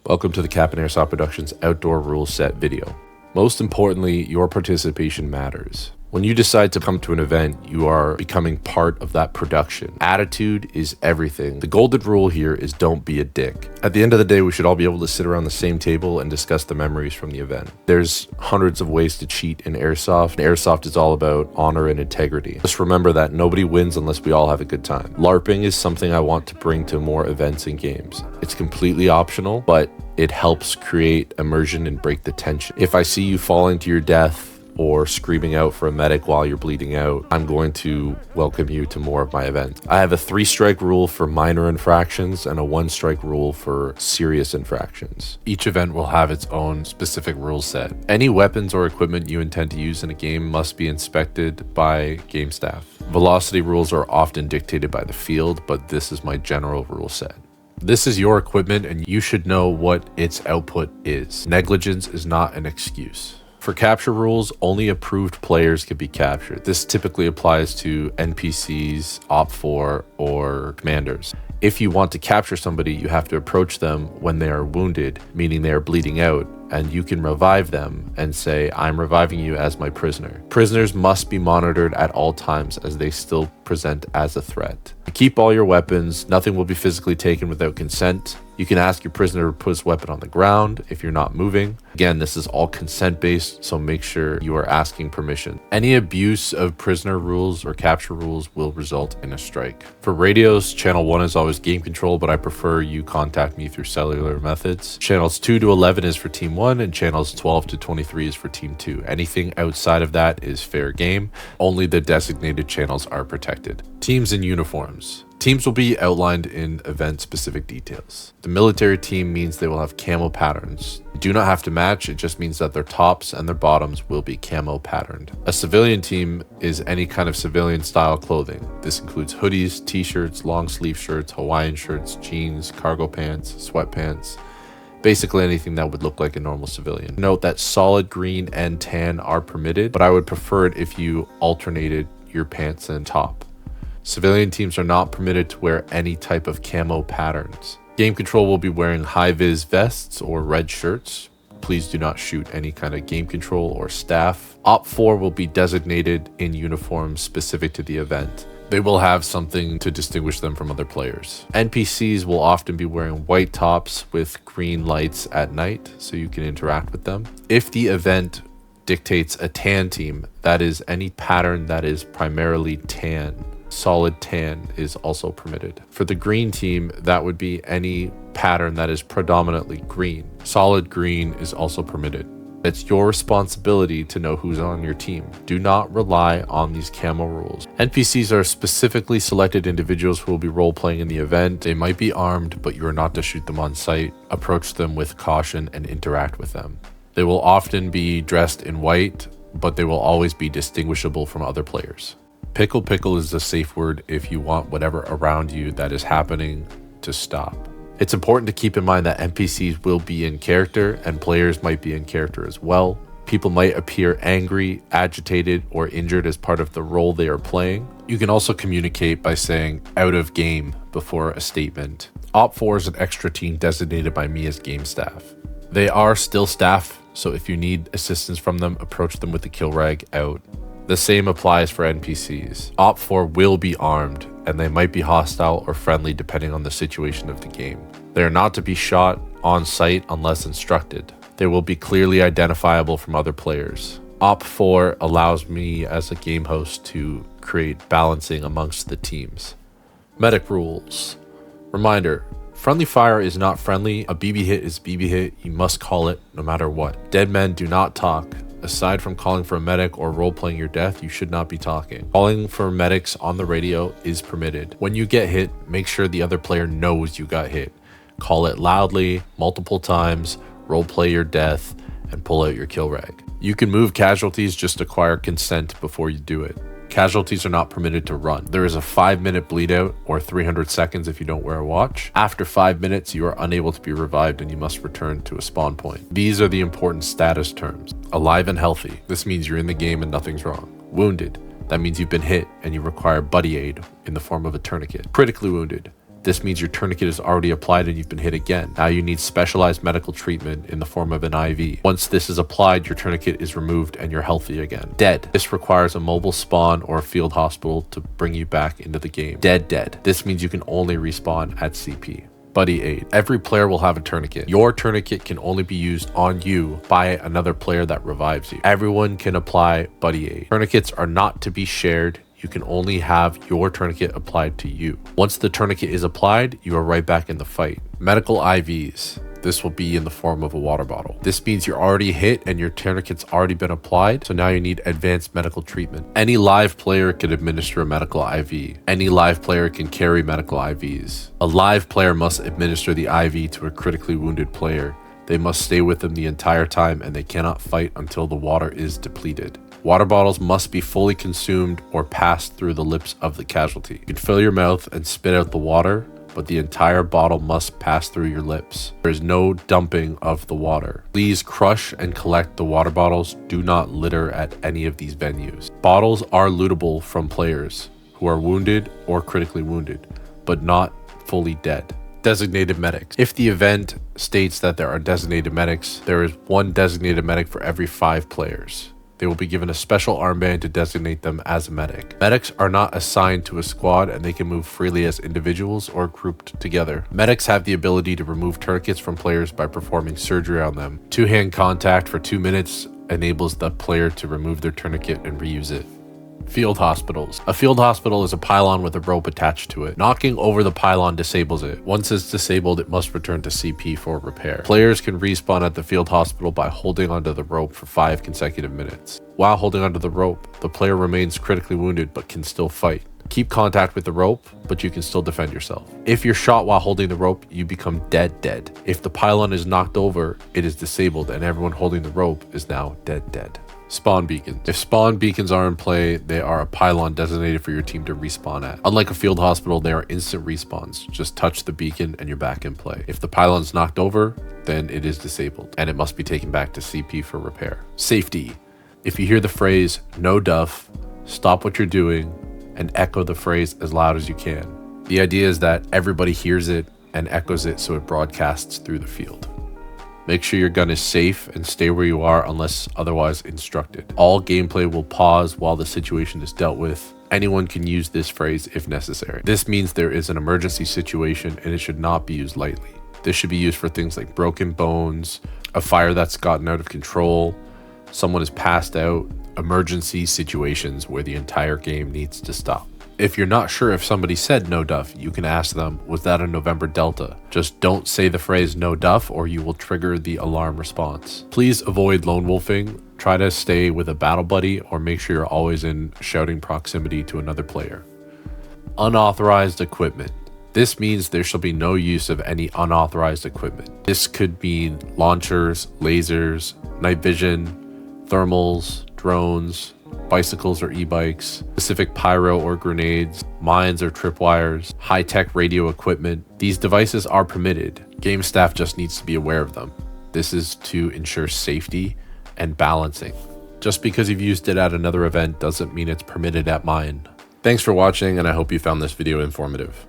Welcome to the Cappon.Airsoft.Productions outdoor rule set video. Most importantly, your participation matters. When you decide to come to an event, you are becoming part of that production. Attitude is everything. The golden rule here is don't be a dick. At the end of the day, we should all be able to sit around the same table and discuss the memories from the event. There's hundreds of ways to cheat in Airsoft. Airsoft is all about honor and integrity. Just remember that nobody wins unless we all have a good time. LARPing is something I want to bring to more events and games. It's completely optional, but it helps create immersion and break the tension. If I see you falling to your death or screaming out for a medic while you're bleeding out, I'm going to welcome you to more of my events. I have a 3-strike rule for minor infractions and a 1-strike rule for serious infractions. Each event will have its own specific rule set. Any weapons or equipment you intend to use in a game must be inspected by game staff. Velocity rules are often dictated by the field, but this is my general rule set. This is your equipment and you should know what its output is. Negligence is not an excuse. For capture rules, only approved players can be captured. This typically applies to NPCs, Op4, or commanders. If you want to capture somebody, you have to approach them when they are wounded, meaning they are bleeding out, and you can revive them and say, I'm reviving you as my prisoner. Prisoners must be monitored at all times as they still present as a threat. Keep all your weapons. Nothing will be physically taken without consent. You can ask your prisoner to put his weapon on the ground if you're not moving. Again, this is all consent-based, so make sure you are asking permission. Any abuse of prisoner rules or capture rules will result in a strike. For radios, channel 1 is always game control, but I prefer you contact me through cellular methods. Channels 2 to 11 is for Team 1, and channels 12 to 23 is for Team 2. Anything outside of that is fair game. Only the designated channels are protected. Teams and uniforms. Teams will be outlined in event-specific details. The military team means they will have camo patterns. You do not have to match, it just means that their tops and their bottoms will be camo patterned. A civilian team is any kind of civilian style clothing. This includes hoodies, t-shirts, long sleeve shirts, Hawaiian shirts, jeans, cargo pants, sweatpants, basically anything that would look like a normal civilian. Note that solid green and tan are permitted, but I would prefer it if you alternated your pants and top. Civilian teams are not permitted to wear any type of camo patterns. Game control will be wearing high-vis vests or red shirts. Please do not shoot any kind of game control or staff. Op4 will be designated in uniforms specific to the event. They will have something to distinguish them from other players. NPCs will often be wearing white tops with green lights at night so you can interact with them. If the event dictates a tan team, that is any pattern that is primarily tan. Solid tan is also permitted. For the green team, that would be any pattern that is predominantly green. Solid green is also permitted. It's your responsibility to know who's on your team. Do not rely on these camo rules. NPCs are specifically selected individuals who will be role-playing in the event. They might be armed, but you are not to shoot them on sight. Approach them with caution and interact with them. They will often be dressed in white, but they will always be distinguishable from other players. Pickle is the safe word if you want whatever around you that is happening to stop. It's important to keep in mind that NPCs will be in character and players might be in character as well. People might appear angry, agitated, or injured as part of the role they are playing. You can also communicate by saying out of game before a statement. Op4 is an extra team designated by me as game staff. They are still staff, so if you need assistance from them, approach them with the kill rag out. The same applies for NPCs. Op4 will be armed, and they might be hostile or friendly depending on the situation of the game. They are not to be shot on sight unless instructed. They will be clearly identifiable from other players. Op4 allows me as a game host to create balancing amongst the teams. Medic rules. Reminder, friendly fire is not friendly. A BB hit is BB hit. You must call it no matter what. Dead men do not talk. Aside from calling for a medic or role-playing your death, you should not be talking. Calling for medics on the radio is permitted. When you get hit, make sure the other player knows you got hit. Call it loudly, multiple times, role-play your death, and pull out your kill rag. You can move casualties, just acquire consent before you do it. Casualties are not permitted to run. There is a 5-minute bleed out or 300 seconds if you don't wear a watch. After 5 minutes, you are unable to be revived and you must return to a spawn point. These are the important status terms. Alive and healthy. This means you're in the game and nothing's wrong. Wounded. That means you've been hit and you require buddy aid in the form of a tourniquet. Critically wounded. This means your tourniquet is already applied and you've been hit again. Now you need specialized medical treatment in the form of an IV. Once this is applied, your tourniquet is removed and you're healthy again. Dead. This requires a mobile spawn or a field hospital to bring you back into the game. Dead. This means you can only respawn at CP. Buddy aid. Every player will have a tourniquet. Your tourniquet can only be used on you by another player that revives you. Everyone can apply buddy aid. Tourniquets are not to be shared. You can only have your tourniquet applied to you. Once the tourniquet is applied, you are right back in the fight. Medical IVs. This will be in the form of a water bottle. This means you're already hit and your tourniquet's already been applied, so now you need advanced medical treatment. Any live player can administer a medical IV. Any live player can carry medical IVs. A live player must administer the IV to a critically wounded player. They must stay with them the entire time and they cannot fight until the water is depleted. Water bottles must be fully consumed or passed through the lips of the casualty. You can fill your mouth and spit out the water, but the entire bottle must pass through your lips. There is no dumping of the water. Please crush and collect the water bottles. Do not litter at any of these venues. Bottles are lootable from players who are wounded or critically wounded, but not fully dead. Designated medics. If the event states that there are designated medics, there is one designated medic for every 5 players. They will be given a special armband to designate them as a medic. Medics are not assigned to a squad and they can move freely as individuals or grouped together. Medics have the ability to remove tourniquets from players by performing surgery on them. 2-hand contact for 2 minutes enables the player to remove their tourniquet and reuse it. Field hospitals. A field hospital is a pylon with a rope attached to it. Knocking over the pylon disables it. Once it's disabled, it must return to CP for repair. Players can respawn at the field hospital by holding onto the rope for 5 consecutive minutes. While holding onto the rope, the player remains critically wounded but can still fight. Keep contact with the rope, but you can still defend yourself. If you're shot while holding the rope, you become dead. If the pylon is knocked over, it is disabled and everyone holding the rope is now dead. Spawn beacons. If spawn beacons are in play, they are a pylon designated for your team to respawn at. Unlike a field hospital, they are instant respawns. Just touch the beacon and you're back in play. If the pylon's knocked over, then it is disabled and it must be taken back to CP for repair. Safety. If you hear the phrase, no duff, stop what you're doing and echo the phrase as loud as you can. The idea is that everybody hears it and echoes it so it broadcasts through the field. Make sure your gun is safe and stay where you are unless otherwise instructed. All gameplay will pause while the situation is dealt with. Anyone can use this phrase if necessary. This means there is an emergency situation and it should not be used lightly. This should be used for things like broken bones, a fire that's gotten out of control, someone is passed out, emergency situations where the entire game needs to stop. If you're not sure if somebody said no duff, you can ask them, was that a November Delta? Just don't say the phrase no duff or you will trigger the alarm response. Please avoid lone wolfing. Try to stay with a battle buddy or make sure you're always in shouting proximity to another player. Unauthorized equipment. This means there shall be no use of any unauthorized equipment. This could mean launchers, lasers, night vision, thermals, drones, bicycles or e-bikes, specific pyro or grenades, mines or tripwires, high-tech radio equipment. These devices are permitted. Game staff just needs to be aware of them. This is to ensure safety and balancing. Just because you've used it at another event doesn't mean it's permitted at mine. Thanks for watching and I hope you found this video informative.